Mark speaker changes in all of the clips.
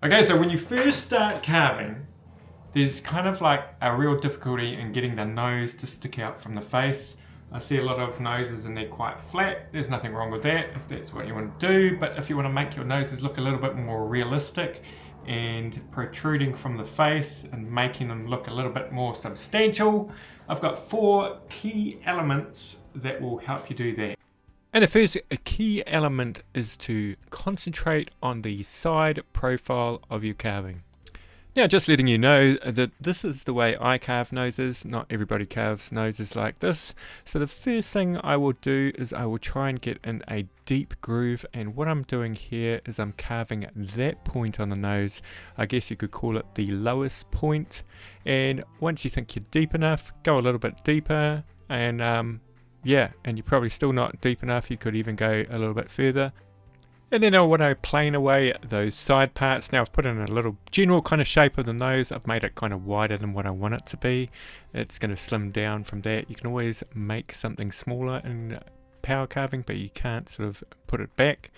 Speaker 1: Okay, so when you first start carving, there's kind of like a real difficulty in getting the nose to stick out from the face. I see a lot of noses and they're quite flat. There's nothing wrong with that if that's what you want to do, but if you want to make your noses look a little bit more realistic and protruding from the face and making them look a little bit more substantial, I've got 4 key elements that will help you do that. And the first key element is to concentrate on the side profile of your carving. Now, just letting you know that this is the way I carve noses. Not everybody carves noses like this. So the first thing I will do is I will try and get in a deep groove, and what I'm doing here is I'm carving that point on the nose. I guess you could call it the lowest point, and once you think you're deep enough, go a little bit deeper, and yeah, and you're probably still not deep enough, you could even go a little bit further. And then I want to plane away those side parts. Now I've put in a little general kind of shape of the nose. I've made it kind of wider than what I want it to be. It's going to slim down from that. You can always make something smaller in power carving, but you can't sort of put it back.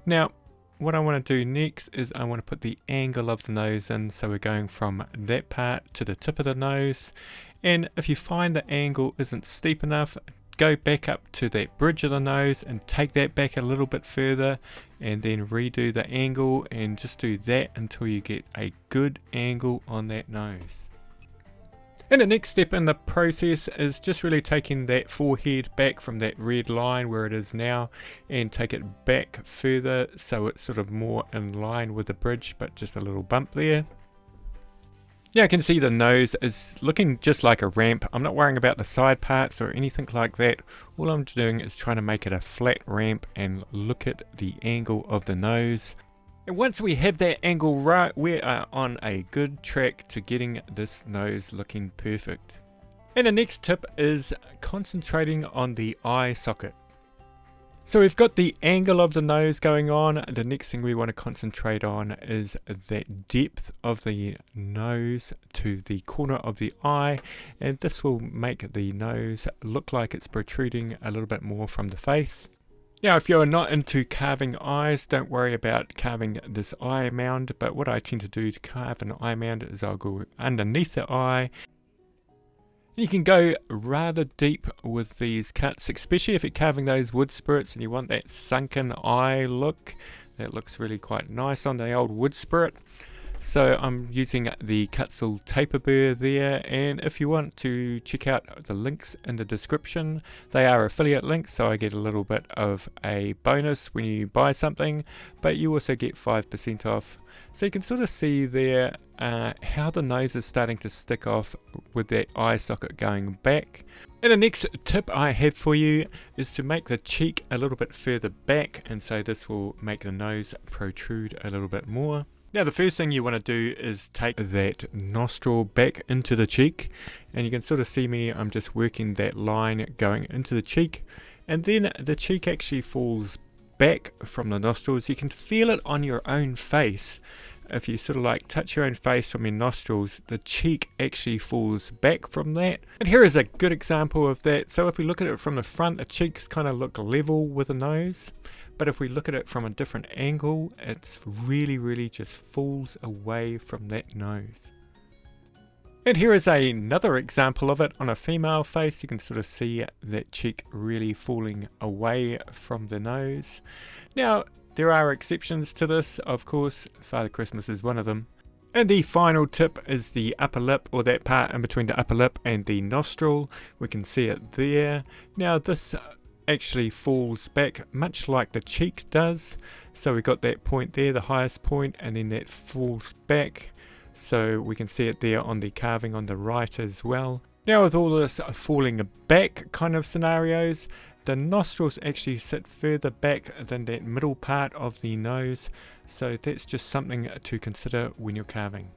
Speaker 1: Now what I want to do next is I want to put the angle of the nose in. So we're going from that part to the tip of the nose. And if you find the angle isn't steep enough, go back up to that bridge of the nose and take that back a little bit further, and then redo the angle and just do that until you get a good angle on that nose. And the next step in the process is just really taking that forehead back from that red line where it is now and take it back further so it's sort of more in line with the bridge, but just a little bump there. Yeah, I can see the nose is looking just like a ramp. I'm not worrying about the side parts or anything like that. All I'm doing is trying to make it a flat ramp and look at the angle of the nose. And once we have that angle right, we are on a good track to getting this nose looking perfect. And the next tip is concentrating on the eye socket. So we've got the angle of the nose going on. The next thing we want to concentrate on is that depth of the nose to the corner of the eye, and this will make the nose look like it's protruding a little bit more from the face. Now if you're not into carving eyes, don't worry about carving this eye mound, but what I tend to do to carve an eye mound is I'll go underneath the eye. You can go rather deep with these cuts, especially if you're carving those wood spirits and you want that sunken eye look. That looks really quite nice on the old wood spirit. So I'm using the Kutzall taper burr there, and if you want to check out the links in the description, they are affiliate links, so I get a little bit of a bonus when you buy something, but you also get 5% off. So you can sort of see there how the nose is starting to stick off with that eye socket going back. And the next tip I have for you is to make the cheek a little bit further back, and so this will make the nose protrude a little bit more. Now the first thing you want to do is take that nostril back into the cheek, and you can sort of see me, I'm just working that line going into the cheek, and then the cheek actually falls back from the nostrils. You can feel it on your own face. If you sort of like touch your own face from your nostrils, the cheek actually falls back from that. And here is a good example of that. So if we look at it from the front, the cheeks kind of look level with the nose. But if we look at it from a different angle, it's really just falls away from that nose. And here is another example of it on a female face. You can sort of see that cheek really falling away from the nose. Now, there are exceptions to this, of course. Father Christmas is one of them. And the final tip is the upper lip, or that part in between the upper lip and the nostril. We can see it there. Now this actually falls back much like the cheek does. So we got that point there, the highest point, and then that falls back. So we can see it there on the carving on the right as well. Now with all this falling back kind of scenarios, the nostrils actually sit further back than that middle part of the nose. So that's just something to consider when you're carving.